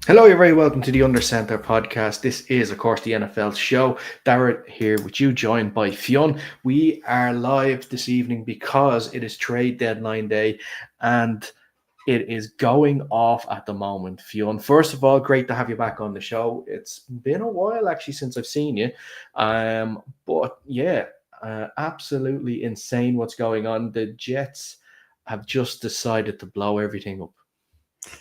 Hello, you're very welcome to the Under Center podcast. This is, of course, the NFL show. Darrett here with you, joined by Fionn. We are live this evening because it is trade deadline day and it is going off at the moment. Fionn, first of all, great to have you back on the show. It's been a while actually since I've seen you. But yeah, absolutely insane what's going on. The Jets have just decided to blow everything up.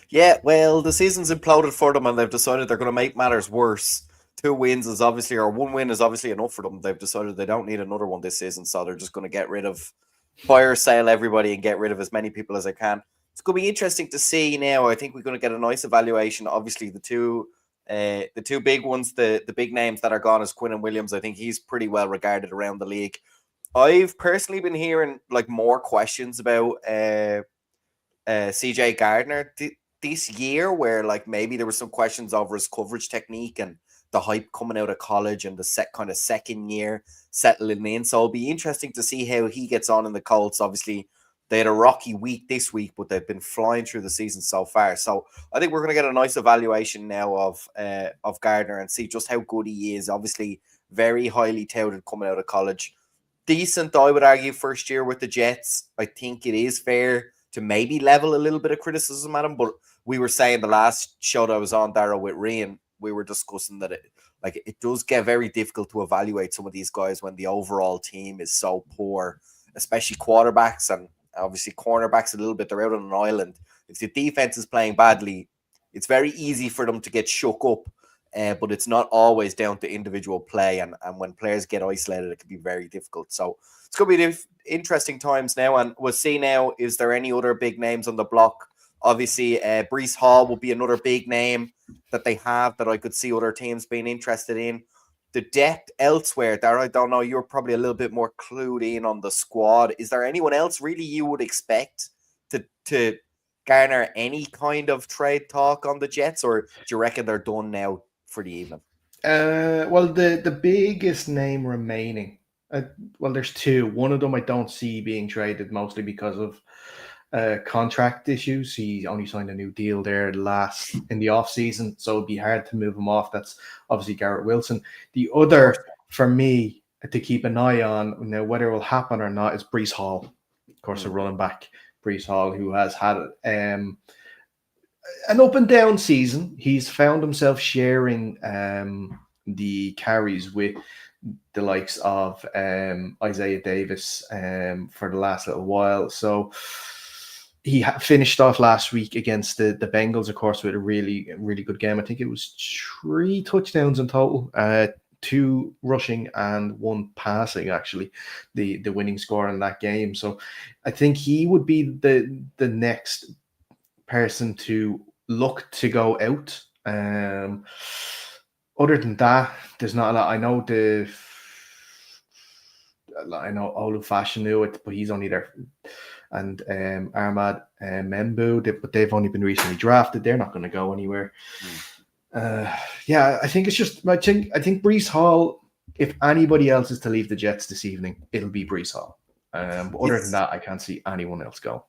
Yeah, well, the season's imploded for them, and they've decided they're going to make matters worse. Two wins is obviously, or one win is obviously enough for them. They've decided they don't need another one this season, so they're just going to get rid of, fire sale everybody, and get rid of as many people as they can. It's going to be interesting to see now. I think we're going to get a nice evaluation. Obviously, the two big ones, the big names that are gone is Quinn and Williams. I think he's pretty well regarded around the league. I've personally been hearing like more questions about CJ Gardner this year, where like maybe there were some questions over his coverage technique and the hype coming out of college and the second year settling in. So it'll be interesting to see how he gets on in the Colts. Obviously, they had a rocky week this week, but they've been flying through the season so far. So I think we're going to get a nice evaluation now of Gardner and see just how good he is. Obviously, very highly touted coming out of college. Decent, I would argue, first year with the Jets. I think it is fair to maybe level a little bit of criticism at him, but we were saying the last show that I was on, Dara, with Rian, we were discussing that it does get very difficult to evaluate some of these guys when the overall team is so poor, especially quarterbacks and obviously cornerbacks a little bit. They're out on an island. If the defense is playing badly, it's very easy for them to get shook up. But it's not always down to individual play, and when players get isolated, it can be very difficult. So it's going to be interesting times now, and we'll see now, is there any other big names on the block? Obviously, Brees Hall will be another big name that they have that I could see other teams being interested in. The depth elsewhere, there, I don't know, you're probably a little bit more clued in on the squad. Is there anyone else really you would expect to garner any kind of trade talk on the Jets, or do you reckon they're done now for the evening? Well, the biggest name remaining, uh, well, there's two. One of them I don't see being traded, mostly because of contract issues. He only signed a new deal there last in the off season, so it'd be hard to move him off. That's obviously Garrett Wilson. The Of course. other for me to keep an eye on now, whether it will happen or not, is Brees Hall. Of course, a Mm. running back, Brees Hall, who has had an up and down season. He's found himself sharing the carries with the likes of Isaiah Davis for the last little while. So he finished off last week against the Bengals, of course, with a really good game. I think it was 3 touchdowns in total. Two rushing and one passing, actually, the winning score in that game. So I think he would be the next person to look to go out. Other than that, there's not a lot. I know Olu Fashion knew it, but he's only there. And Ahmad Membu, but they've only been recently drafted. They're not going to go anywhere. Mm. Yeah, I think it's just. I think Brees Hall. If anybody else is to leave the Jets this evening, it'll be Brees Hall. But other than It's that, I can't see anyone else go.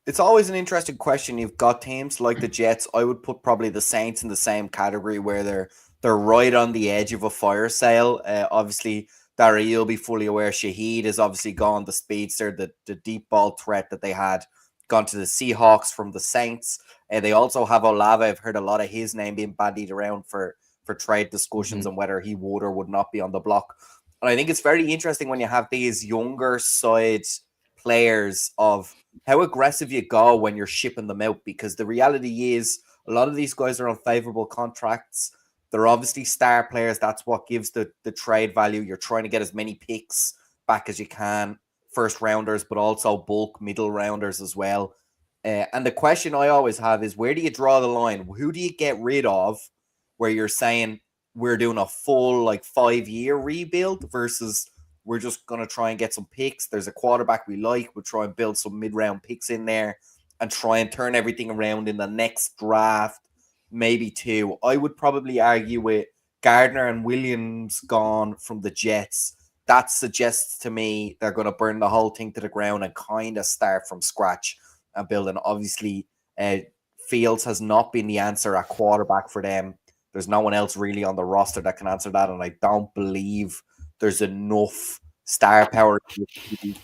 it's always an interesting question. You've got teams like the Jets. I would put probably the Saints in the same category where they're right on the edge of a fire sale. Obviously, Dara, you'll be fully aware. Shaheed is obviously gone. The speedster, the deep ball threat that they had, gone to the Seahawks from the Saints. They also have Olave. I've heard a lot of his name being bandied around for trade discussions Mhm. and whether he would or would not be on the block. And I think it's very interesting when you have these younger side players of how aggressive you go when you're shipping them out, because the reality is a lot of these guys are on favorable contracts. They're obviously star players. That's what gives the trade value. You're trying to get as many picks back as you can, first rounders, but also bulk middle rounders as well. And the question I always have is, where do you draw the line? Who do you get rid of where you're saying we're doing a full like 5 year rebuild versus we're just going to try and get some picks. There's a quarterback we like. We'll try and build some mid-round picks in there and try and turn everything around in the next draft, maybe two. I would probably argue with Gardner and Williams gone from the Jets. That suggests to me they're going to burn the whole thing to the ground and kind of start from scratch and build. And obviously, uh, Fields has not been the answer at quarterback for them. There's no one else really on the roster that can answer that, and I don't believe there's enough star power in the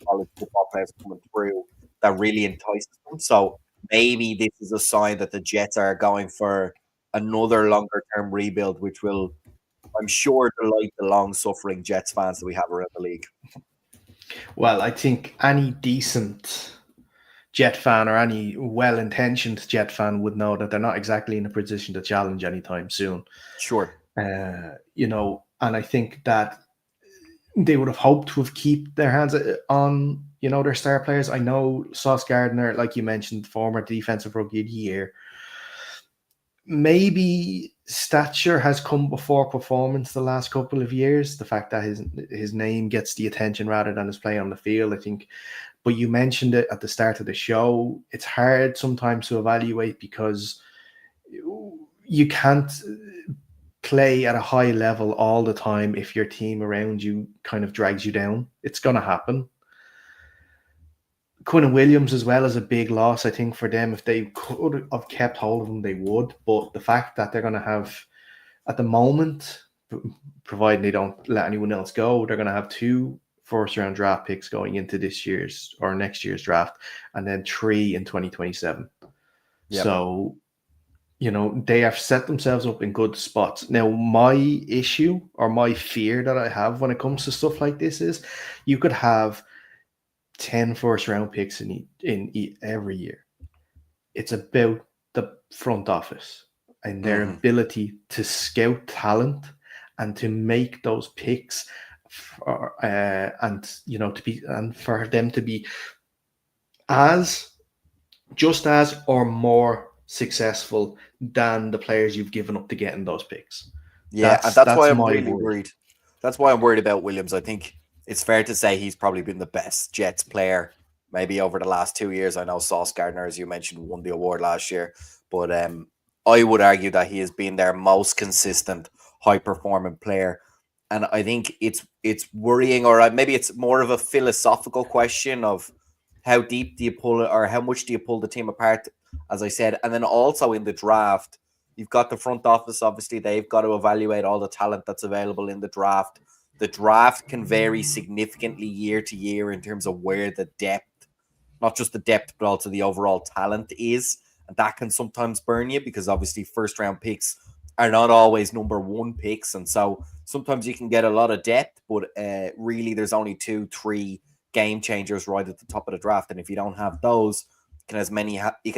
college football players coming through that really entices them. So maybe this is a sign that the Jets are going for another longer term rebuild, which will, I'm sure, delight the long suffering Jets fans that we have around the league. Well, I think any decent Jet fan or any well-intentioned Jet fan would know that they're not exactly in a position to challenge anytime soon. Sure. And I think that they would have hoped to have keep their hands on, their star players. I know Sauce Gardner, like you mentioned, former defensive rookie of the year. Maybe stature has come before performance the last couple of years. The fact that his name gets the attention rather than his play on the field, I think. But you mentioned it at the start of the show. It's hard sometimes to evaluate because you can't play at a high level all the time if your team around you kind of drags you down. It's going to happen. Quinn Williams as well is a big loss, I think, for them. If they could have kept hold of him, they would. But the fact that they're going to have, at the moment, providing they don't let anyone else go, they're going to have 2 first-round draft picks going into this year's or next year's draft, and then 3 in 2027. Yep. So, they have set themselves up in good spots. Now, my issue or my fear that I have when it comes to stuff like this is you could have 10 first-round picks in every year. It's about the front office and their ability to scout talent and to make those picks and for them to be just as or more successful than the players you've given up to getting those picks. Yeah, that's why I'm really worried. That's why I'm worried about Williams. I think it's fair to say he's probably been the best Jets player maybe over the last 2 years. I know Sauce Gardner, as you mentioned, won the award last year, but I would argue that he has been their most consistent, high-performing player. And I think it's worrying, or maybe it's more of a philosophical question of how deep do you pull it, or how much do you pull the team apart, as I said. And then also in the draft, you've got the front office, obviously, they've got to evaluate all the talent that's available in the draft. The draft can vary significantly year to year in terms of where the depth, not just the depth, but also the overall talent is. And that can sometimes burn you because obviously first-round picks are not always number 1 picks. And so sometimes you can get a lot of depth, but really there's only 2-3 game changers right at the top of the draft. And if you don't have those, you can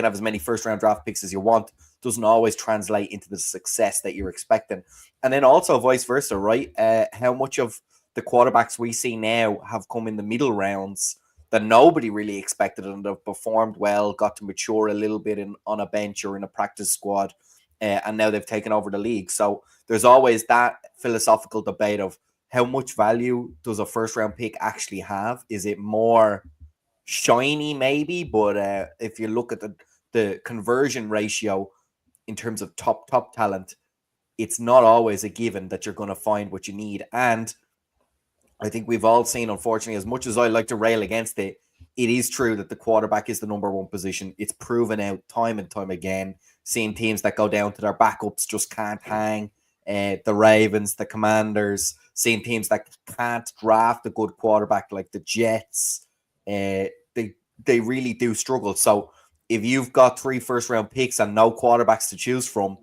have as many first-round draft picks as you want. Doesn't always translate into the success that you're expecting. And then also vice versa, right? How much of the quarterbacks we see now have come in the middle rounds that nobody really expected and have performed well, got to mature a little bit on a bench or in a practice squad, and now they've taken over the league. So there's always that philosophical debate of how much value does a first-round pick actually have? Is it more shiny maybe? But if you look at the conversion ratio in terms of top talent, it's not always a given that you're going to find what you need. And I think we've all seen, unfortunately, as much as I like to rail against it, it is true that the quarterback is the number 1 position. It's proven out time and time again. Seeing teams that go down to their backups just can't hang. The Ravens, the Commanders, seeing teams that can't draft a good quarterback like the Jets, they really do struggle. So if you've got 3 first-round picks and no quarterbacks to choose from,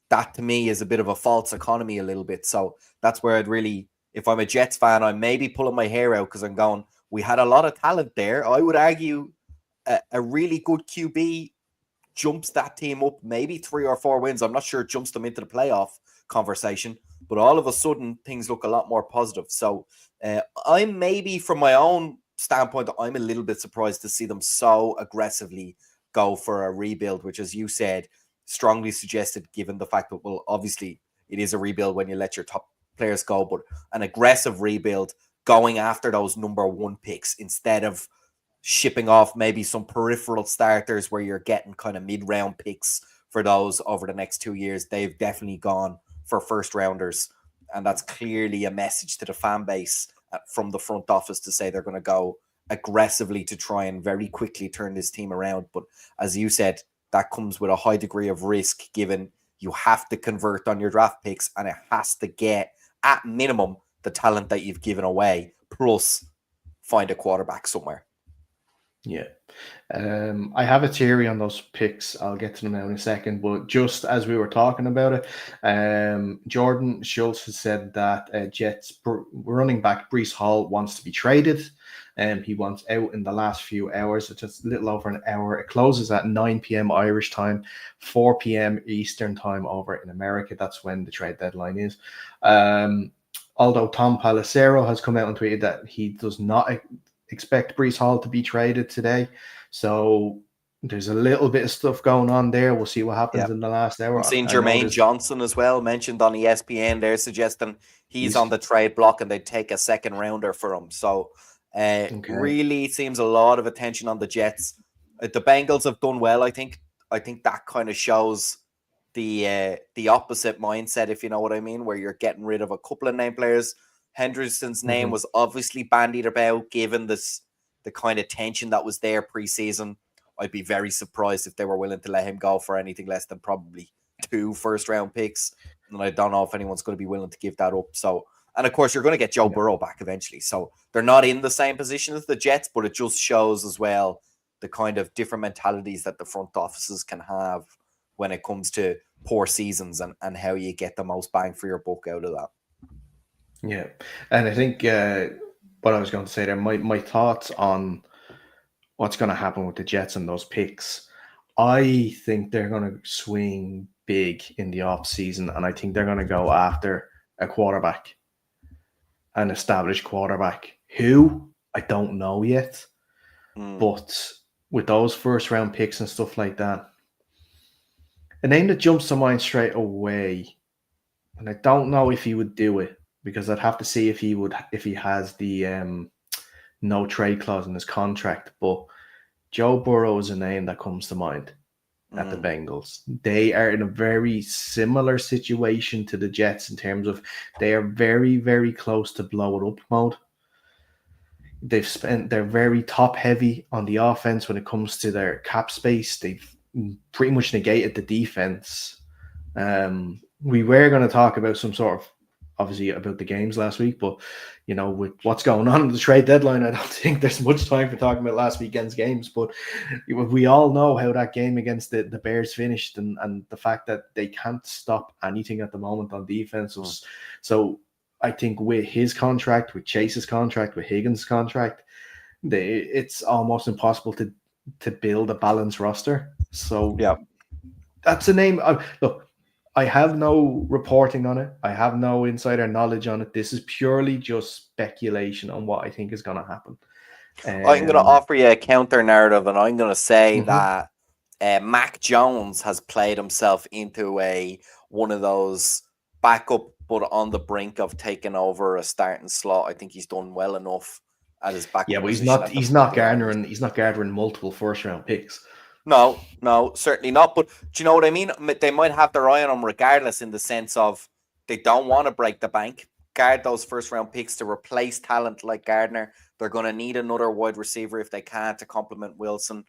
that to me is a bit of a false economy a little bit. So that's where I'd really, if I'm a Jets fan, I'm maybe pulling my hair out because I'm going, we had a lot of talent there. I would argue a really good QB jumps that team up maybe 3 or 4 wins. I'm not sure it jumps them into the playoff conversation, but all of a sudden things look a lot more positive. So I'm maybe, from my own standpoint, I'm a little bit surprised to see them so aggressively go for a rebuild, which, as you said, strongly suggested, given the fact that, well, obviously it is a rebuild when you let your top players go, but an aggressive rebuild going after those number 1 picks instead of shipping off maybe some peripheral starters where you're getting kind of mid-round picks for those over the next 2 years. They've definitely gone for first rounders, and that's clearly a message to the fan base from the front office to say they're going to go aggressively to try and very quickly turn this team around. But as you said, that comes with a high degree of risk, given you have to convert on your draft picks and it has to get, at minimum, the talent that you've given away, plus find a quarterback somewhere. Yeah. I have a theory on those picks. I'll get to them now in a second. But just as we were talking about it, Jordan Schultz has said that Jets running back Breece Hall wants to be traded. He wants out in the last few hours. It's just a little over an hour. It closes at 9 p.m. Irish time, 4 p.m. Eastern time over in America. That's when the trade deadline is. Although Tom Pelissero has come out and tweeted that he does not expect Breece Hall to be traded today. So there's a little bit of stuff going on there. We'll see what happens in the last hour. I'm seeing Jermaine Johnson as well mentioned on ESPN. They're suggesting he's on the trade block and they'd take a second rounder for him. So really seems a lot of attention on the Jets. The Bengals have done well, I think. I think that kind of shows the opposite mindset, if you know what I mean, where you're getting rid of a couple of name players. Henderson's name was obviously bandied about, given the kind of tension that was there preseason. I'd be very surprised if they were willing to let him go for anything less than probably 2 first-round picks. And I don't know if anyone's going to be willing to give that up. So, and of course, you're going to get Joe Burrow back eventually. So they're not in the same position as the Jets, but it just shows as well the kind of different mentalities that the front offices can have when it comes to poor seasons and how you get the most bang for your buck out of that. Yeah. And I think what I was going to say there, my thoughts on what's going to happen with the Jets and those picks, I think they're going to swing big in the off season, and I think they're going to go after a quarterback, an established quarterback. Who? I don't know yet. But with those first round picks and stuff like that, a name that jumps to mind straight away, and I don't know if he would do it, because I'd have to see if he has the no trade clause in his contract. But Joe Burrow is a name that comes to mind at the Bengals. They are in a very similar situation to the Jets in terms of they are very, very close to blow it up mode. They're very top heavy on the offense when it comes to their cap space. They've pretty much negated the defense. We were going to talk about some sort of, obviously, about the games last week, but with what's going on in the trade deadline, I don't think there's much time for talking about last weekend's games. But we all know how that game against the Bears finished, and the fact that they can't stop anything at the moment on defense. So I think with his contract, with Chase's contract, with Higgins' contract, it's almost impossible to build a balanced roster. So that's a name. Look, I have no reporting on it. I have no insider knowledge on it. This is purely just speculation on what I think is going to happen. I'm going to offer you a counter narrative, and I'm going to say that Mac Jones has played himself into one of those backup, but on the brink of taking over a starting slot. I think he's done well enough at his backup. Yeah, but he's not gathering multiple first round picks. No, certainly not. But do you know what I mean? They might have their eye on him regardless, in the sense of they don't want to break the bank, guard those first round picks to replace talent like Gardner. They're going to need another wide receiver if they can to complement Wilson.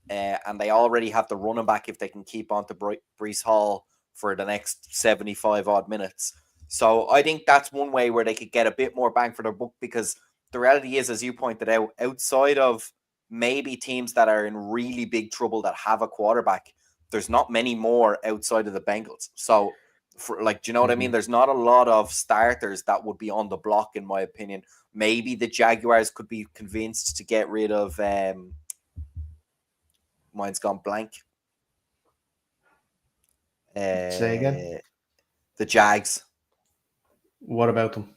And they already have the running back if they can keep on to Breece Hall for the next 75 odd minutes. So I think that's one way where they could get a bit more bang for their buck, because the reality is, as you pointed out, outside of maybe teams that are in really big trouble that have a quarterback, there's not many more outside of the Bengals. So, do you know what I mean? There's not a lot of starters that would be on the block, in my opinion. Maybe the Jaguars could be convinced to get rid of. Mine's gone blank. Say again. The Jags. What about them?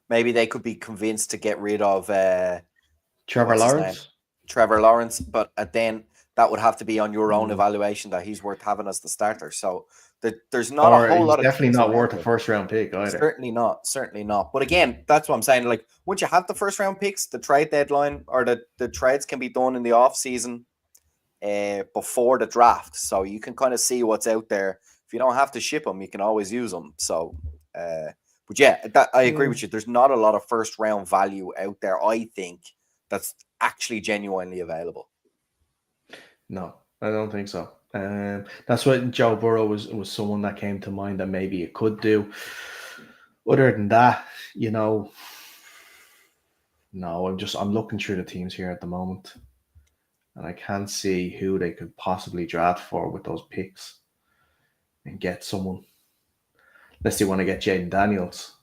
Maybe they could be convinced to get rid of Trevor Lawrence. But then that would have to be on your own evaluation that he's worth having as the starter. So there's not a whole lot of. Definitely not worth a first round pick either. Certainly not. But again, that's what I'm saying. Like, once you have the first round picks, the trade deadline or the trades can be done in the off season before the draft, so you can kind of see what's out there. If you don't have to ship them, you can always use them. So, but yeah, I agree with you. There's not a lot of first round value out there, I think, that's actually genuinely available. No, I don't think so. That's what Joe Burrow was someone that came to mind that maybe it could do. Other than that, no. I'm looking through the teams here at the moment, and I can't see who they could possibly draft for with those picks and get someone. Unless they want to get Jaden Daniels,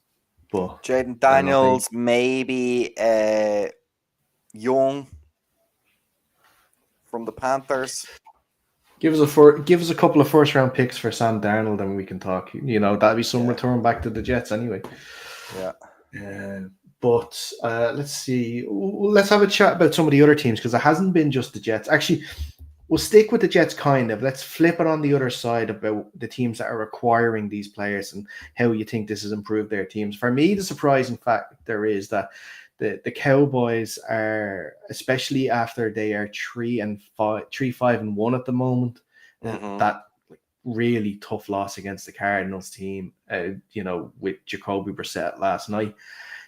but Jaden I don't know if they Daniels, maybe Young from the Panthers. give us a couple of first round picks for Sam Darnold, and we can talk. That'd be some return back to the Jets anyway. Yeah. But let's see. Let's have a chat about some of the other teams because it hasn't been just the Jets. Actually, we'll stick with the Jets kind of. Let's flip it on the other side about the teams that are acquiring these players and how you think this has improved their teams. For me, the surprising factor is that the Cowboys are, especially after they are 3-5-1 at the moment, that really tough loss against the Cardinals team, with Jacoby Brissett last night.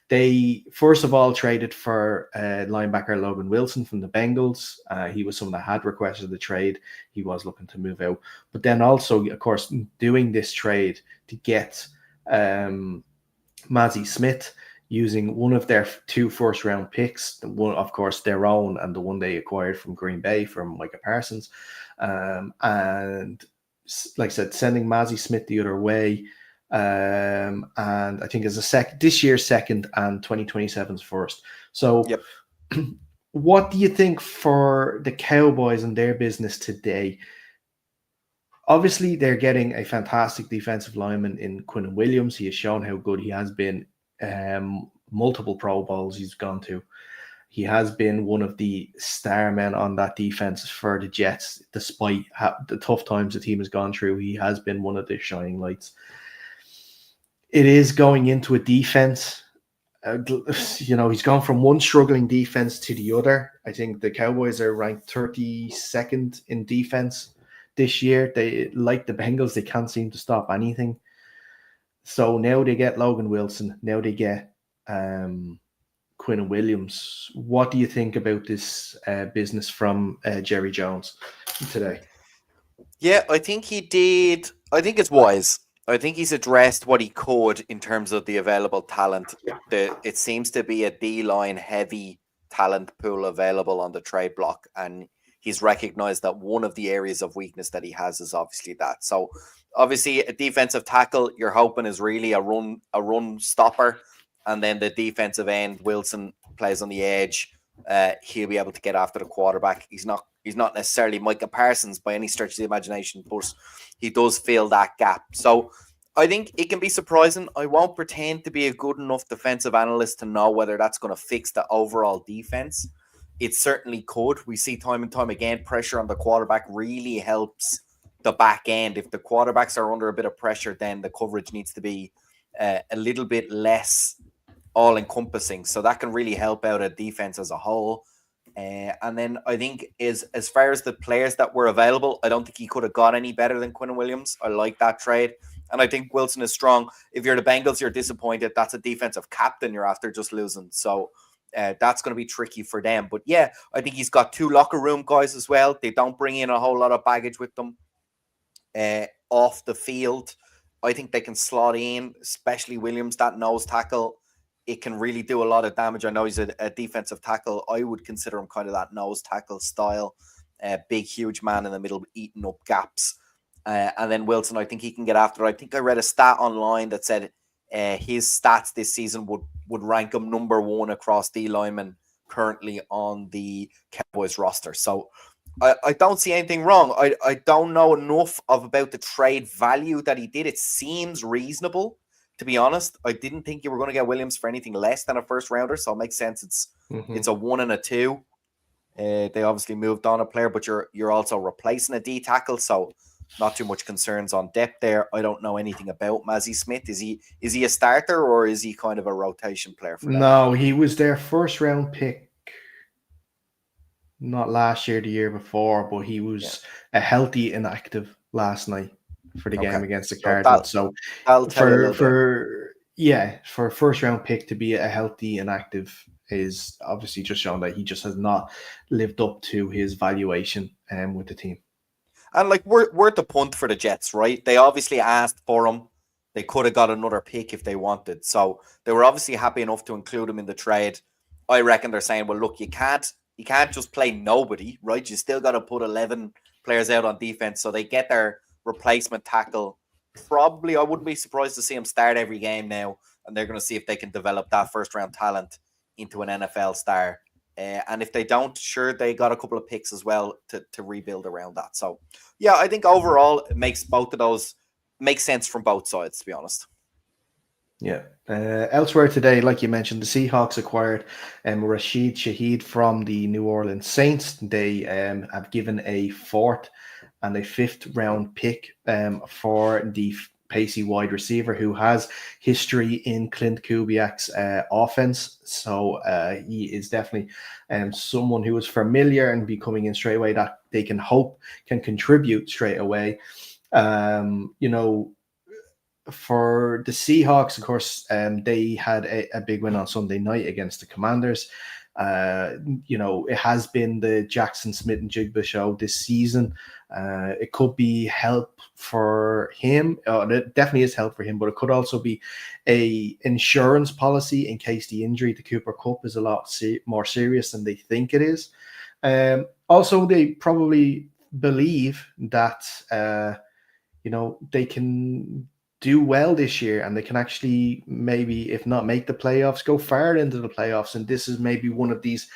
They, first of all, traded for linebacker Logan Wilson from the Bengals. He was someone that had requested the trade. He was looking to move out. But then also, of course, doing this trade to get Mazi Smith using one of their 2 first-round picks, the one, of course, their own, and the one they acquired from Green Bay from Micah Parsons. And like I said, sending Mazi Smith the other way. And I think as this year's second and 2027's first. So Yep. What do you think for the Cowboys and their business today? Obviously, they're getting a fantastic defensive lineman in Quinnen Williams. He has shown how good he has been. Multiple Pro Bowls he's gone to. He has been one of the star men on that defense for the Jets, despite the tough times the team has gone through. He has been one of the shining lights. It is going into a defense. He's gone from one struggling defense to the other. I think the Cowboys are ranked 32nd in defense this year. They, like the Bengals, they can't seem to stop anything. So now they get Logan Wilson. Now they get Quinnen Williams. What do you think about this business from Jerry Jones today? Yeah, I think he did. I think it's wise. I think he's addressed what he could in terms of the available talent. It seems to be a D-line heavy talent pool available on the trade block, and he's recognized that one of the areas of weakness that he has is obviously that. So obviously a defensive tackle you're hoping is really a run stopper, and then the defensive end Wilson plays on the edge. He'll be able to get after the quarterback. He's not necessarily Micah Parsons by any stretch of the imagination, but he does fill that gap. So I think it can be surprising. I won't pretend to be a good enough defensive analyst to know whether that's going to fix the overall defense. It certainly could. We see time and time again, pressure on the quarterback really helps the back end. If the quarterbacks are under a bit of pressure, then the coverage needs to be a little bit less all-encompassing. So that can really help out a defense as a whole. And then I think as far as the players that were available, I don't think he could have got any better than Quinnen Williams. I like that trade. And I think Wilson is strong. If you're the Bengals, you're disappointed. That's a defensive captain you're after just losing. So that's going to be tricky for them. But yeah, I think he's got 2 locker room guys as well. They don't bring in a whole lot of baggage with them off the field. I think they can slot in, especially Williams, that nose tackle. It can really do a lot of damage. I know he's a defensive tackle. I would consider him kind of that nose tackle style. Big, huge man in the middle, eating up gaps. And then Wilson, I think he can get after it. I think I read a stat online that said his stats this season would rank him number 1 across D linemen currently on the Cowboys roster. So I don't see anything wrong. I don't know enough about the trade value that he did. It seems reasonable. To be honest, I didn't think you were going to get Williams for anything less than a first rounder, so it makes sense. It's a 1 and a 2. They obviously moved on a player, but you're also replacing a D tackle, so not too much concerns on depth there. I don't know anything about Mazi Smith. Is he a starter or is he kind of a rotation player for them? No, he was their first round pick. Not last year, the year before, but he was a healthy inactive last night for the game against the Cardinals. So for a first round pick to be a healthy inactive is obviously just showing that he just has not lived up to his valuation with the team. And like we're the punt for the Jets, right? They obviously asked for him. They could have got another pick if they wanted. So they were obviously happy enough to include him in the trade. I reckon they're saying, well, look, you can't just play nobody, right? You still got to put 11 players out on defense. So they get their replacement tackle. Probably, I wouldn't be surprised to see him start every game now, and they're going to see if they can develop that first round talent into an NFL star. And if they don't, sure, they got a couple of picks as well to rebuild around that. So, yeah, I think overall it makes both of those make sense from both sides, to be honest. Yeah. Elsewhere today, like you mentioned, the Seahawks acquired Rashid Shaheed from the New Orleans Saints. They have given a fourth and a fifth round pick for the pacey wide receiver who has history in Clint Kubiak's offense. So he is definitely someone who is familiar and be coming in straight away that they can hope can contribute straight away. You know, for the Seahawks, of course, they had a big win on Sunday night against the Commanders. You know, it has been the Jackson Smith and Jigba show this season. It could be help for him. It definitely is help for him, but it could also be a insurance policy in case the injury to Cooper Kupp is a lot more serious than they think it is. Also, they probably believe that you know they can do well this year and they can actually maybe, if not make the playoffs, go far into the playoffs. And this is maybe one of these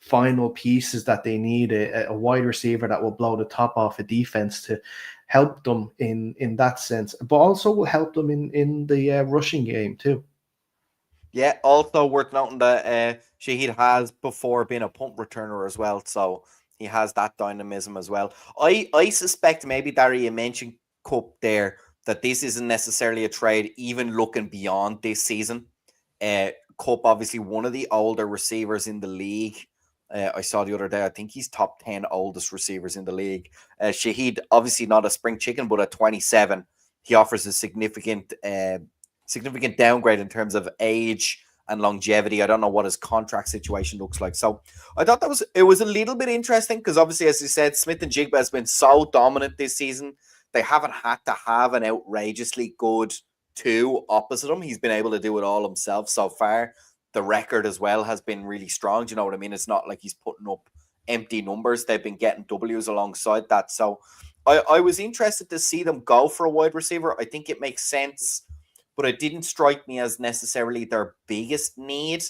final pieces that they need, a wide receiver that will blow the top off a defense to help them in that sense, but also will help them in the rushing game too. Yeah, also worth noting that Shahid has before been a punt returner as well, so he has that dynamism as well. I suspect maybe Darry, you mentioned Cup there, that this isn't necessarily a trade even looking beyond this season. Cup obviously one of the older receivers in the league. I saw the other day, I think he's top 10 oldest receivers in the league. Shahid obviously not a spring chicken, but at 27, he offers a significant downgrade in terms of age and longevity. I don't know what his contract situation looks like. So I thought it was a little bit interesting because obviously, as you said, Smith and Jigba has been so dominant this season. They haven't had to have an outrageously good two opposite him. He's been able to do it all himself so far. The record as well has been really strong. Do you know what I mean? It's not like he's putting up empty numbers. They've been getting W's alongside that. So I was interested to see them go for a wide receiver. I think it makes sense, but it didn't strike me as necessarily their biggest need.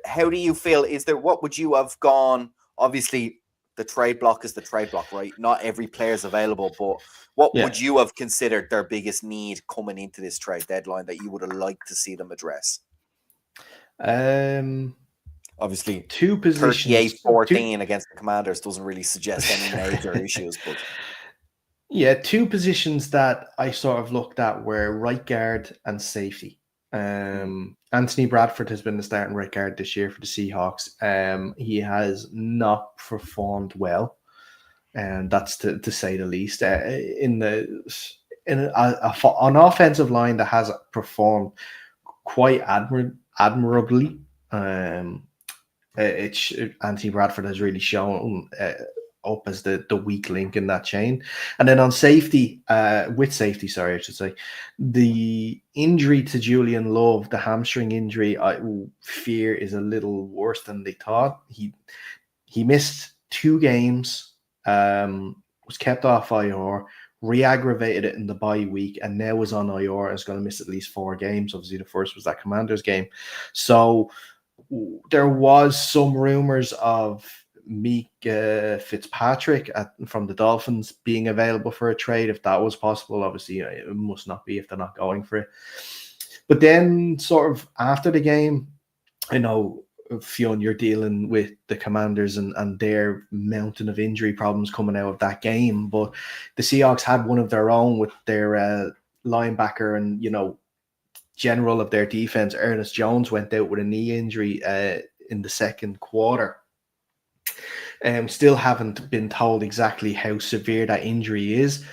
How do you feel? What would you have gone? Obviously, the trade block is the trade block, right? Not every player is available, but what Yeah. would you have considered their biggest need coming into this trade deadline that you would have liked to see them address? Um, Obviously, two positions. 38-14 against the Commanders doesn't really suggest any major issues, but Yeah, two positions that I sort of looked at were right guard and safety. Anthony Bradford has been the starting right guard this year for the Seahawks. He has not performed well, and that's to say the least. In an offensive line that has performed quite admirably. Anthony Bradford has really shown up as the weak link in that chain. And then on safety, with safety, sorry, I should say, the injury to Julian Love, the hamstring injury, I fear is a little worse than they thought. He missed 2 games, was kept off IR, re-aggravated it in the bye week, and now is on IR and is going to miss at least 4 games. Obviously, the first was that Commanders game. So there was some rumors of Meek Fitzpatrick from the Dolphins being available for a trade if that was possible. Obviously, it must not be if they're not going for it. But then, sort of after the game, I know, Fionn, you're dealing with the Commanders and their mountain of injury problems coming out of that game. But the Seahawks had one of their own with their linebacker and, general of their defense. Ernest Jones went out with a knee injury in the second quarter. Still haven't been told exactly how severe that injury is.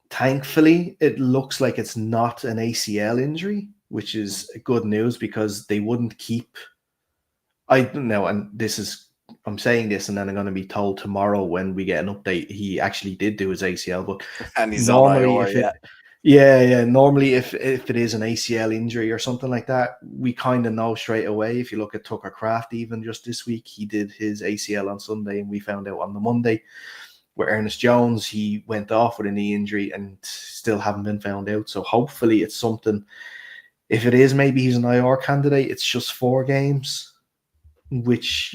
Thankfully, it looks like it's not an ACL injury, which is good news because they wouldn't keep. I don't know, and this is I'm saying this, and then I'm going to be told tomorrow when we get an update he actually did do his ACL. But And he's on normally, IR, if yeah. it, yeah, normally if it is an ACL injury or something like that, we kind of know straight away. If you look at Tucker Craft, even just this week, he did his ACL on Sunday, and we found out on the Monday. Where Ernest Jones, he went off with a knee injury and still haven't been found out. So hopefully it's something. If it is, maybe he's an IR candidate. It's just 4 games, which,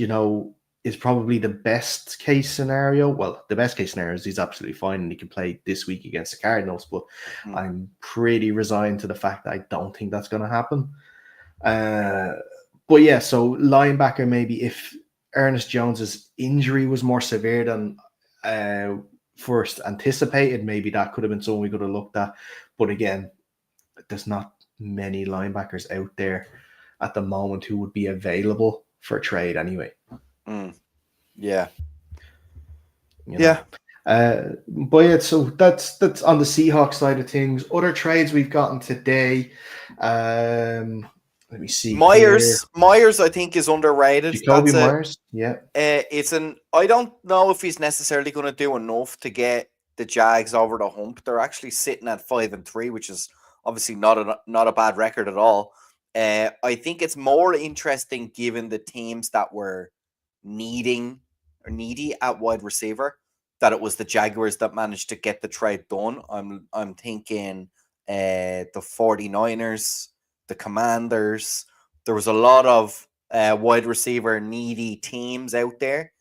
is probably the best case scenario. Well, the best case scenario is he's absolutely fine and he can play this week against the Cardinals. But I'm pretty resigned to the fact that I don't think that's going to happen. But yeah, so linebacker, maybe if Ernest Jones's injury was more severe than first anticipated, maybe that could have been something we could have looked at. But again, there's not many linebackers out there at the moment who would be available for trade anyway. Yeah. Yeah. But yeah, so that's on the Seahawks side of things. Other trades we've gotten today. Let me see. Myers, I think, is underrated. Jacoby Myers, yeah. I don't know if he's necessarily going to do enough to get the Jags over the hump. They're actually sitting at 5-3, which is obviously not a bad record at all. I think it's more interesting given the teams that were needy at wide receiver, that it was the Jaguars that managed to get the trade done. I'm thinking the 49ers, the Commanders. There was a lot of wide receiver needy teams out there,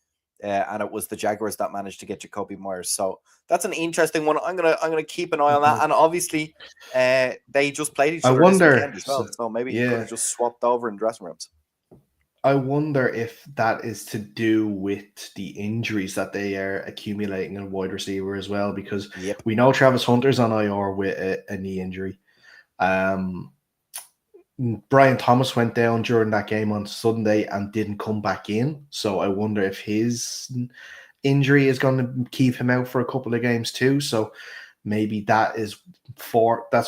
and it was the Jaguars that managed to get Jacoby Myers. So that's an interesting one. I'm gonna keep an eye on that. And obviously, they just played each other this weekend as well. So maybe he could have just swapped over in dressing rooms. I wonder if that is to do with the injuries that they are accumulating in wide receiver as well, because we know Travis Hunter's on IR with a knee injury. Brian Thomas went down during that game on Sunday and didn't come back in. So I wonder if his injury is going to keep him out for a couple of games too. So maybe that's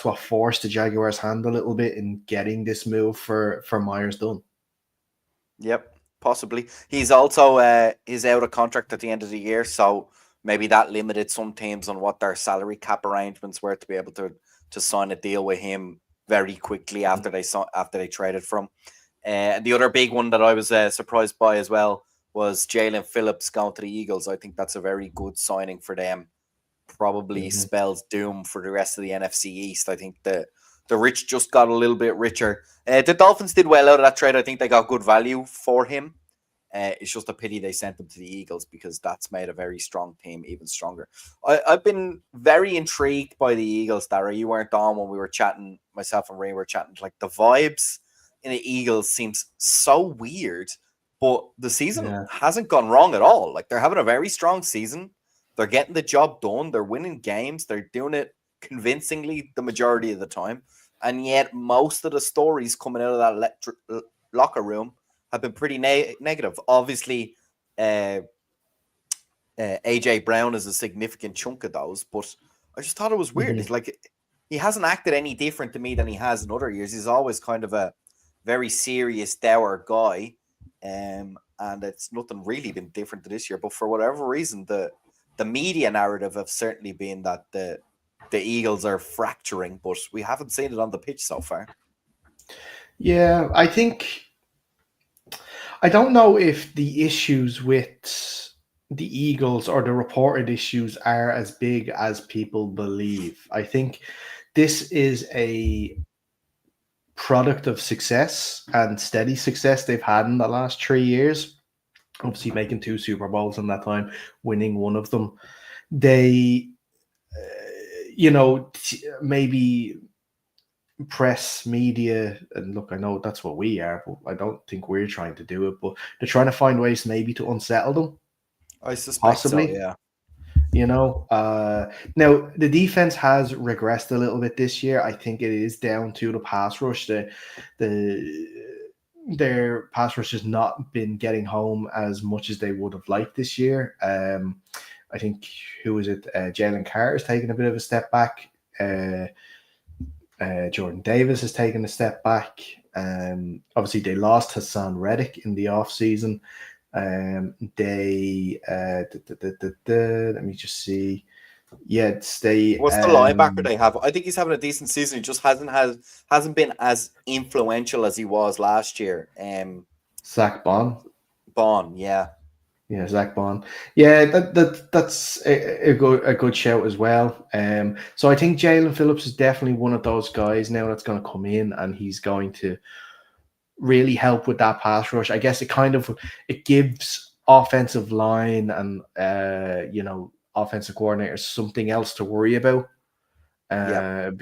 what forced the Jaguars' hand a little bit in getting this move for Myers done. Yep, possibly. He's also is out of contract at the end of the year, so maybe that limited some teams on what their salary cap arrangements were to be able to sign a deal with him very quickly after they traded from. The other big one that I was surprised by as well was Jalen Phillips going to the Eagles. I think that's a very good signing for them. Probably spells doom for the rest of the NFC East. I think the rich just got a little bit richer. The Dolphins did well out of that trade. I think they got good value for him. It's just a pity they sent him to the Eagles, because that's made a very strong team even stronger. I've been very intrigued by the Eagles, Dara. You weren't on when we were chatting, myself and Ray were chatting. Like, the vibes in the Eagles seems so weird, but the season hasn't gone wrong at all. Like, they're having a very strong season. They're getting the job done. They're winning games. They're doing it convincingly the majority of the time. And yet most of the stories coming out of that locker room have been pretty negative. Obviously, AJ Brown is a significant chunk of those, but I just thought it was weird. It's like, he hasn't acted any different to me than he has in other years. He's always kind of a very serious, dour guy, and it's nothing really been different to this year. But for whatever reason, the media narrative have certainly been that the Eagles are fracturing, but we haven't seen it on the pitch so far. Yeah, I don't know if the issues with the Eagles or the reported issues are as big as people believe. I think this is a product of success and steady success they've had in the last 3 years. Obviously making 2 Super Bowls in that time, winning one of them. They, maybe press, media, and look, I know that's what we are, but I don't think we're trying to do it, but they're trying to find ways maybe to unsettle them. I suspect possibly. so, yeah. Now the defense has regressed a little bit this year. I think it is down to the pass rush. Their pass rush has not been getting home as much as they would have liked this year. I think, who is it? Jalen Carter is taking a bit of a step back. Jordan Davis has taken a step back. Obviously, they lost Hassan Reddick in the offseason. They let me just see. Yeah, they What's the linebacker they have? I think he's having a decent season. He just hasn't been as influential as he was last year. Zach Bond. Bond, yeah. Yeah, Zach Bond. Yeah, that's a good shout as well. So I think Jalen Phillips is definitely one of those guys now that's going to come in and he's going to really help with that pass rush. I guess it gives offensive line and offensive coordinators something else to worry about. Yep.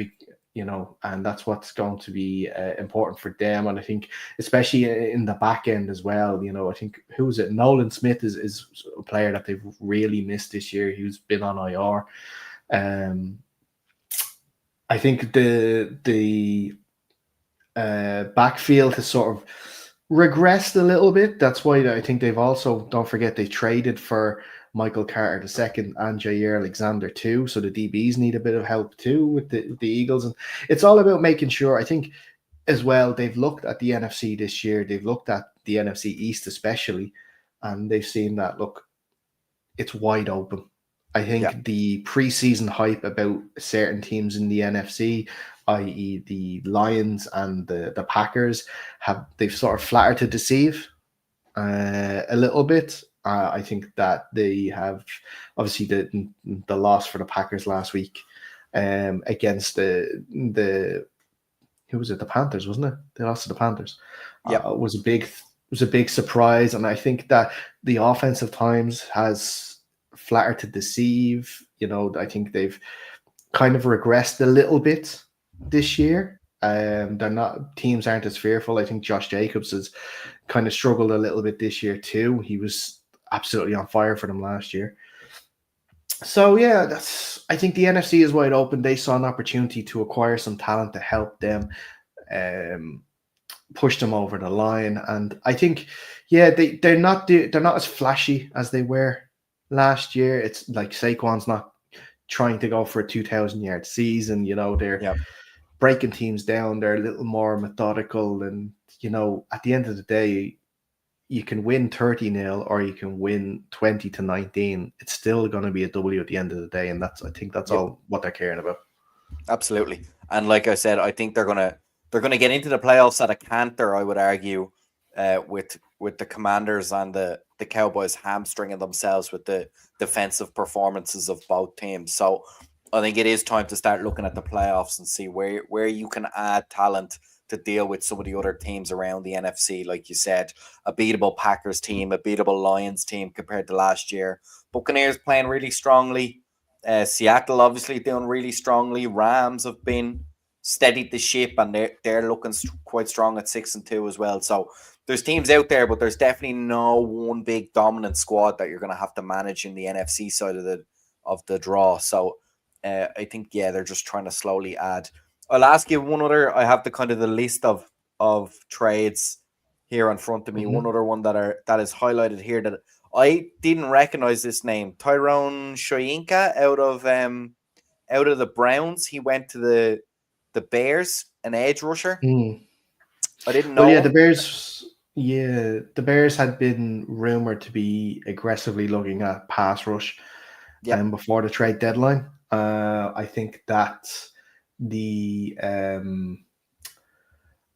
And that's what's going to be important for them. And I think, especially in the back end as well, I think, who is it? Nolan Smith is a player that they've really missed this year. He's been on IR. I think the backfield has sort of regressed a little bit. That's why I think they've also, don't forget, they traded for Michael Carter II and Jair Alexander too. So the DBs need a bit of help too with the Eagles. And it's all about making sure, I think, as well, they've looked at the NFC this year. They've looked at the NFC East especially, and they've seen that, look, it's wide open. I think the preseason hype about certain teams in the NFC, i.e. the Lions and the Packers, they've sort of flattered to deceive a little bit. I think that they have, obviously, the loss for the Packers last week against the who was it? The Panthers, wasn't it? They lost to the Panthers. Was a big surprise, and I think that the offensive times has flattered to deceive. I think they've kind of regressed a little bit this year. Teams aren't as fearful. I think Josh Jacobs has kind of struggled a little bit this year too. He was absolutely on fire for them last year. So yeah, I think the NFC is wide open. They saw an opportunity to acquire some talent to help them push them over the line. And I think, they're not as flashy as they were last year. It's like Saquon's not trying to go for a 2,000-yard season. They're breaking teams down. They're a little more methodical, and at the end of the day, you can win 30-0 or you can win 20-19. It's still going to be a W at the end of the day, and I think that's all what they're caring about. Absolutely. And like I said, I think they're gonna get into the playoffs at a canter, I would argue, with the Commanders and the Cowboys hamstringing themselves with the defensive performances of both teams. So I think it is time to start looking at the playoffs and see where you can add talent to deal with some of the other teams around the NFC. Like you said, a beatable Packers team, a beatable Lions team compared to last year. Buccaneers playing really strongly. Seattle obviously doing really strongly. Rams have been steadied the ship, and they're looking quite strong at 6-2 as well. So there's teams out there, but there's definitely no one big dominant squad that you're going to have to manage in the NFC side of the draw. So I think they're just trying to slowly add. I'll ask you one other. I have the list of trades here in front of me. Mm-hmm. One other one that is highlighted here that I didn't recognize this name. Tyrone Shoyinka out of the Browns. He went to the Bears, an edge rusher. I didn't know. Well, the Bears. Yeah, the Bears had been rumored to be aggressively looking at pass rush before the trade deadline. I think that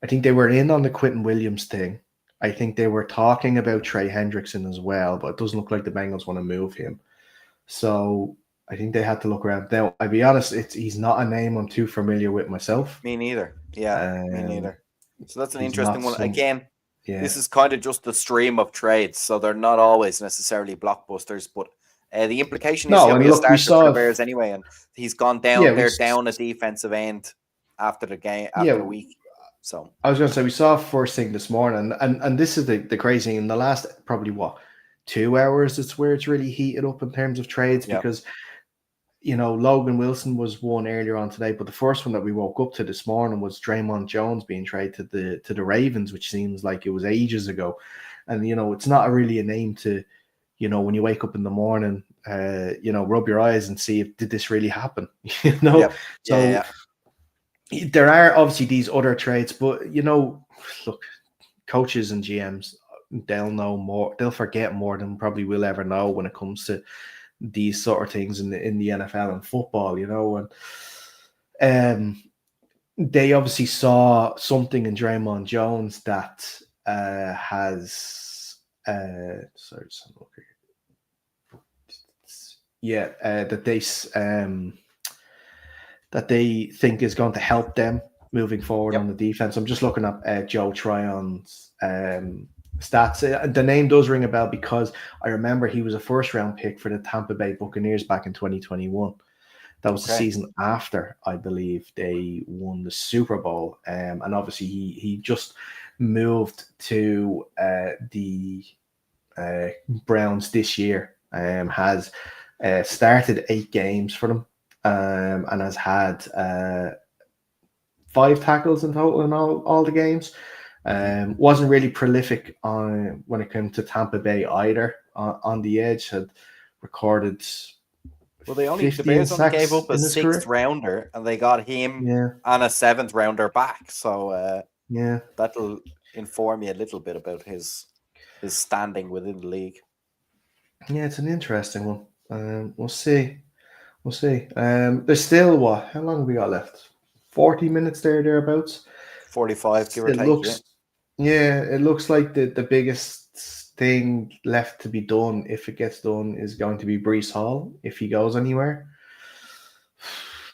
I think they were in on the Quentin Williams thing. I think they were talking about Trey Hendrickson as well, but it doesn't look like the Bengals want to move him. So I think they had to look around. Now, I'll be honest, he's not a name I'm too familiar with myself. Me neither. Yeah, me neither. So that's an interesting one. Again, this is kind of just the stream of trades, so they're not always necessarily blockbusters, but the implication is he'll be a starter for the Bears anyway, and he's gone down. They're down a defensive end after the game, after the week. So I was going to say, we saw first thing this morning, and this is the crazy thing. In the last probably 2 hours, it's where it's really heated up in terms of trades because Logan Wilson was one earlier on today, but the first one that we woke up to this morning was Draymond Jones being traded to the Ravens, which seems like it was ages ago. And it's not really a name to when you wake up in the morning, rub your eyes and see if did this really happen. So there are obviously these other trades, but look, coaches and GMs they'll know more. They'll forget more than probably we'll ever know when it comes to these sort of things in the NFL and football, and they obviously saw something in Draymond Jones that has sorry, just have a look here. That they think is going to help them moving forward on the defense. I'm just looking at Joe Tryon's stats. The name does ring a bell because I remember he was a first-round pick for the Tampa Bay Buccaneers back in 2021. That was the season after, I believe, they won the Super Bowl. And obviously he just moved to the Browns this year. Has started 8 games for them. And has had 5 tackles in total in all the games. Wasn't really prolific when it came to Tampa Bay either. On the edge, had recorded. Well, the Bears only gave up a 6th rounder, and they got him and a 7th rounder back. So that'll inform you a little bit about his standing within the league. Yeah, it's an interesting one. We'll see. There's still what? How long have we got left? 40 minutes thereabouts. 45, give or take. It looks like the biggest thing left to be done, if it gets done, is going to be Breece Hall if he goes anywhere.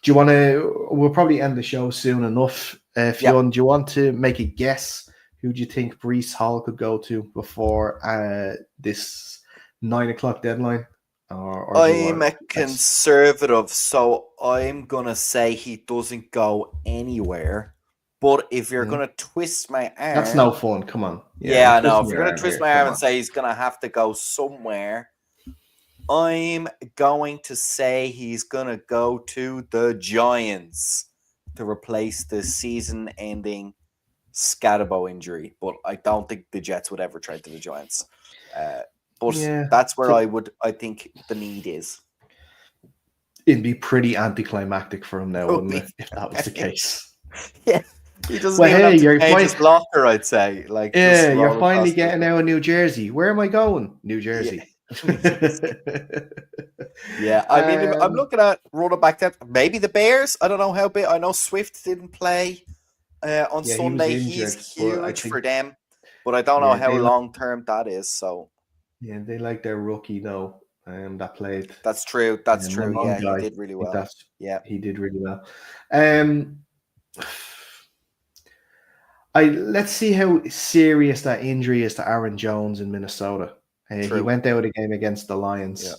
Do you want to? We'll probably end the show soon enough. Fionn, do you want to make a guess? Who do you think Breece Hall could go to before this 9 o'clock deadline? I'm a conservative, so I'm gonna say he doesn't go anywhere. But if you're gonna twist my arm, that's no fun. Come on. I know. If you're gonna twist my arm and say he's gonna have to go somewhere, I'm going to say he's gonna go to the Giants to replace the season-ending Scatterbo injury. But I don't think the Jets would ever trade to the Giants. But that's where I think the need is. It'd be pretty anticlimactic for him now, wouldn't it, if that was the case? Yeah. He doesn't even have to change his locker, I'd say. You're finally getting out of New Jersey. Where am I going? New Jersey. I'm looking at running back there. Maybe the Bears. I don't know how big. I know Swift didn't play on Sunday. He's huge for them. But I don't know how long-term that is. So yeah, they like their rookie though. That played. That's true. That's true. Yeah, he did really well. He did really well. Let's see how serious that injury is to Aaron Jones in Minnesota. He went out a game against the Lions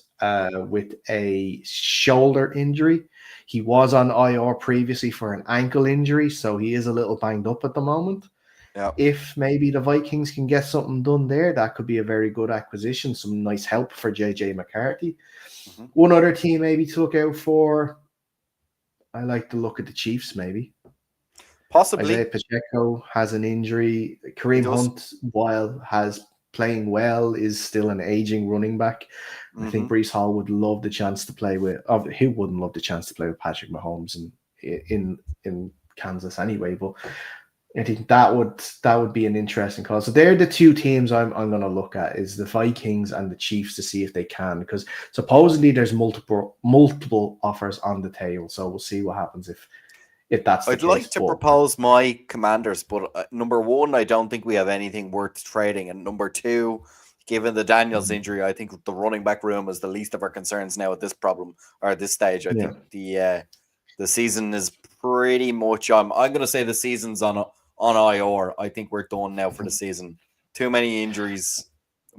with a shoulder injury. He was on IR previously for an ankle injury, so he is a little banged up at the moment. Yep. If maybe the Vikings can get something done there, that could be a very good acquisition, some nice help for JJ McCarthy. Mm-hmm. One other team maybe to look out for, I like to look at the Chiefs maybe. Possibly. Isaiah Pacheco has an injury. Kareem Hunt, while playing well, is still an aging running back. Mm-hmm. I think Breece Hall would love the chance to play with. He wouldn't love the chance to play with Patrick Mahomes in Kansas anyway. But I think that would be an interesting call. So they're the 2 teams I'm going to look at, is the Vikings and the Chiefs, to see if they can, because supposedly there's multiple offers on the table. So we'll see what happens if that's the I'd case. like to propose my Commanders, but number 1, I don't think we have anything worth trading, and number 2, given the Daniels injury, I think the running back room is the least of our concerns now at this stage. I think the season is pretty much. I'm going to say the season's on IR. I think we're done now for the season. Too many injuries.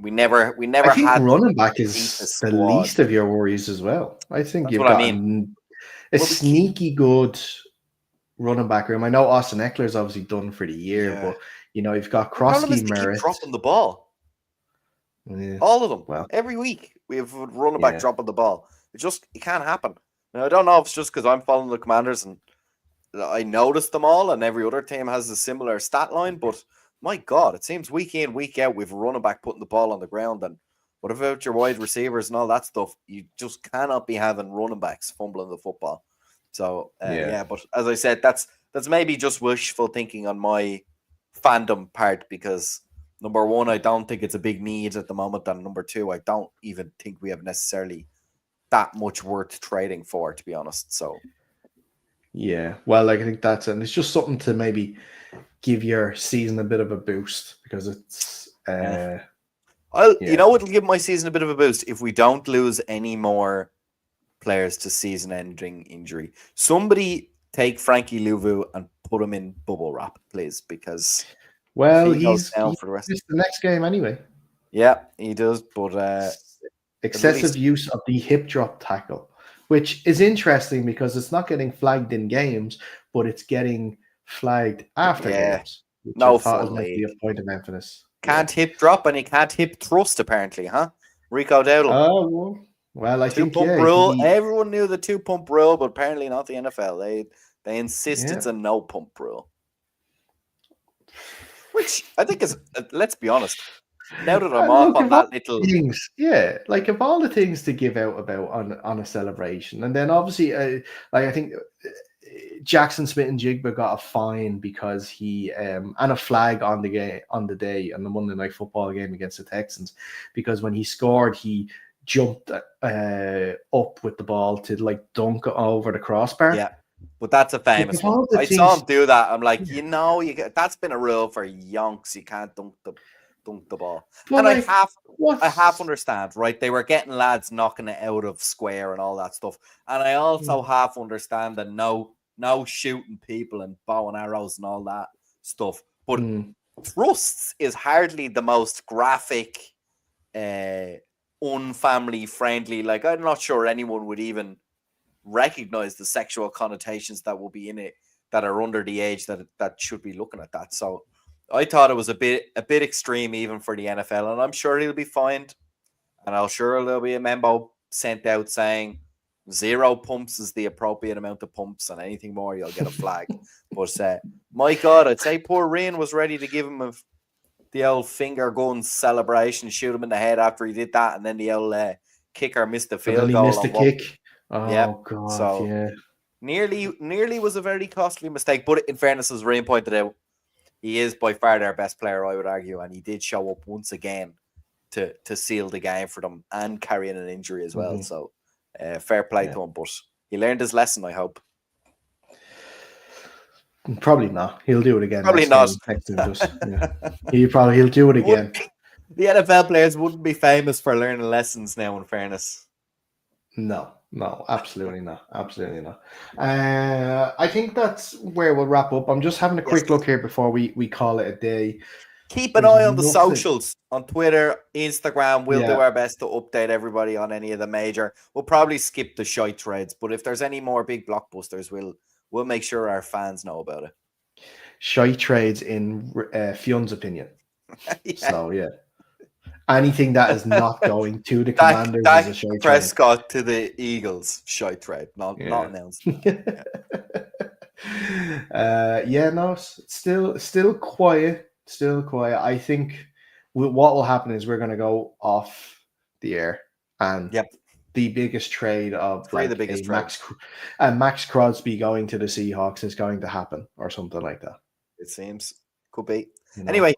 We never I think had running back is the least of your worries as well. I think you've got a sneaky good running back room. I know Austin Eckler's obviously done for the year, but you've got Krosky, Merritt. Keep dropping the ball. Yeah. All of them. Well, every week we have a running back dropping the ball. It can't happen. Now, I don't know if it's just because I'm following the Commanders and I noticed them all, and every other team has a similar stat line, but my God, it seems week in, week out, we've a running back putting the ball on the ground. And what about your wide receivers and all that stuff? You just cannot be having running backs fumbling the football. So, but as I said, that's maybe just wishful thinking on my fandom part, because Number one, I don't think it's a big need at the moment. And number two, I don't even think we have necessarily that much worth trading for, to be honest. So Yeah, well, I think and it's just something to maybe give your season a bit of a boost because it's you yeah. know what'll give my season a bit of a boost if we don't lose any more players to season-ending injury. Somebody take Frankie Louvu and put him in bubble wrap, please, because if Well, he goes he's down for the rest, missed the next game anyway. yeah, he does. But Excessive use of the hip drop tackle, which is interesting because it's not getting flagged in games, but it's getting flagged after games, which I no thought fun, was meant to be Lee. a point of emphasis. Can't hip drop and he can't hip thrust, apparently, huh? Rico Dowdle. Oh, well, I think, Two-pump rule. Everyone knew the 2-pump rule, but apparently not the NFL. They insist it's a no-pump rule. Which I think is, let's be honest, now that I'm off on that little things, like of all the things to give out about on a celebration, and then obviously, like I think Jackson Smith and Jigba got a fine because he and a flag on the game on the Monday Night Football game against the Texans, because when he scored, he jumped up with the ball to like dunk over the crossbar. Yeah, but that's a famous one. I saw him do that. I'm like, that's been a rule for yonks. You can't dunk the ball. But and like, I half understand, right? They were getting lads knocking it out of square and all that stuff. And I also half understand that no shooting people and bow and arrows and all that stuff. But thrusts is hardly the most graphic, unfamily friendly. Like, I'm not sure anyone would even recognize the sexual connotations that will be in it that are under the age that should be looking at that. So I thought it was a bit extreme even for the NFL, and I'm sure he'll be fined, and I'm sure there'll be a memo sent out saying 0 pumps is the appropriate amount of pumps, and anything more you'll get a flag. But my God, I'd say poor Ryan was ready to give him the old finger gun celebration, shoot him in the head after he did that, and then the old kicker missed the field goal. Missed the kick. Oh yeah. God, so, yeah. Nearly was a very costly mistake, but in fairness, as Ryan pointed out, he is by far their best player, I would argue, and he did show up once again to seal the game for them and carry in an injury as well. So fair play to him, but he learned his lesson, I hope. Probably not. He'll do it again. Probably not. He'll do it again. The NFL players wouldn't be famous for learning lessons now, in fairness. No, absolutely not. Absolutely not. I think that's where we'll wrap up. I'm just having a quick look here before we call it a day. Keep an eye on the socials, on Twitter, Instagram. We'll do our best to update everybody on any of the major. We'll probably skip the shite trades, but if there's any more big blockbusters, we'll make sure our fans know about it. Shite trades in Fion's opinion. So, yeah. Anything that is not going to the Commanders is a shite Prescott trade. To the Eagles, shite trade, not announced. Still quiet. Still quiet. I think what will happen is we're going to go off the air, and the biggest trade of Max Crosby going to the Seahawks is going to happen, or something like that. It seems could be. Anyway.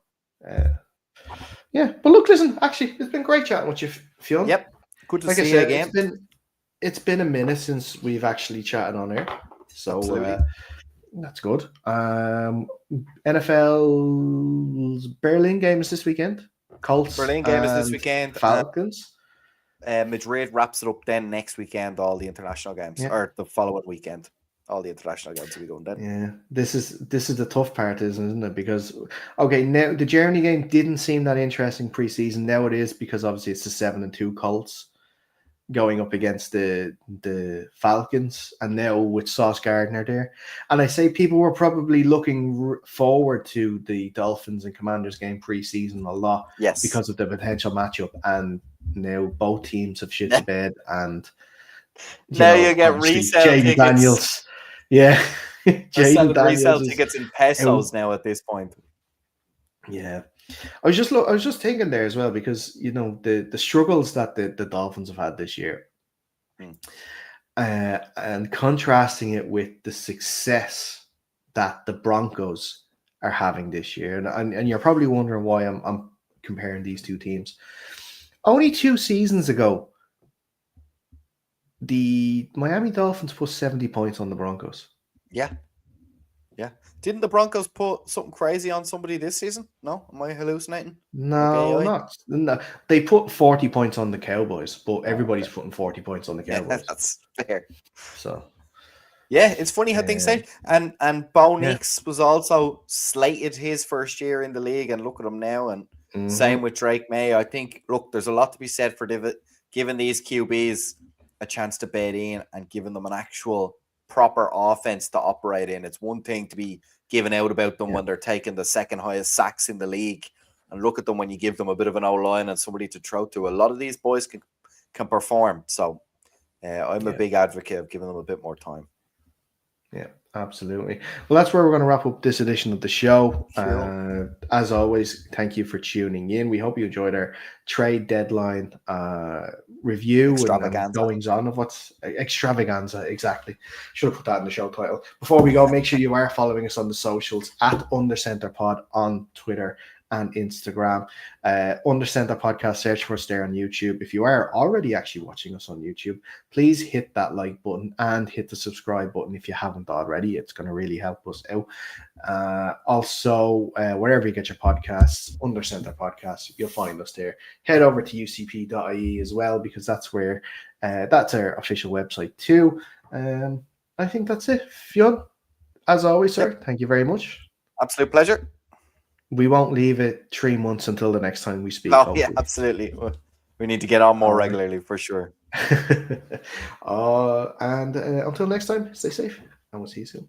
Yeah, but look, listen. Actually, it's been great chatting with you, Fionn. Yep, good to see you again. It's been a minute since we've actually chatted on air, so that's good. NFL's Berlin game is this weekend. Colts. Berlin game is this weekend. Falcons. Madrid wraps it up then next weekend. All the international games, or the following weekend. All the international games will be going then. Yeah, this is the tough part, isn't it? Because now the Germany game didn't seem that interesting preseason. Now it is, because obviously it's the 7-2 Colts going up against the Falcons, and now with Sauce Gardner there. And I say people were probably looking forward to the Dolphins and Commanders game preseason a lot, because of the potential matchup. And now both teams have shit the bed, and now you get resale tickets. Daniels. Yeah, resale tickets in pesos now at this point. Yeah, I was just thinking there as well, because the struggles that the Dolphins have had this year, and contrasting it with the success that the Broncos are having this year, and you're probably wondering why I'm comparing these two teams. Only 2 seasons ago, the Miami Dolphins put 70 points on the Broncos. Yeah. Didn't the Broncos put something crazy on somebody this season? No? Am I hallucinating? No. They put 40 points on the Cowboys, but everybody's putting 40 points on the Yeah, Cowboys. that's fair. So yeah, it's funny how things change. And Bo yeah. Nix was also slated his first year in the league, and look at him now. And same with Drake May. I think, look, there's a lot to be said for giving these QBs a chance to bed in and giving them an actual proper offense to operate in. It's one thing to be given out about them when they're taking the second highest sacks in the league, and look at them when you give them a bit of an O-line and somebody to throw to. A lot of these boys can perform. So I'm a big advocate of giving them a bit more time. Yeah, absolutely. Well, that's where we're going to wrap up this edition of the show. Sure. As always, thank you for tuning in. We hope you enjoyed our trade deadline review and goings on of what's extravaganza. Exactly. Should have put that in the show title. Before we go, make sure you are following us on the socials at UnderCenterPod on Twitter and Instagram. Under Center Podcast, search for us there on YouTube. If you are already actually watching us on YouTube, please hit that like button and hit the subscribe button if you haven't already. It's going to really help us out. Also, wherever you get your podcasts, Under Center Podcast, you'll find us there. Head over to ucp.ie as well, because that's where that's our official website too. I think that's it. Fionn, as always, sir, thank you very much. Absolute pleasure. We won't leave it 3 months until the next time we speak. Oh, yeah, absolutely. We need to get on more regularly, for sure. And until next time, stay safe, and we'll see you soon.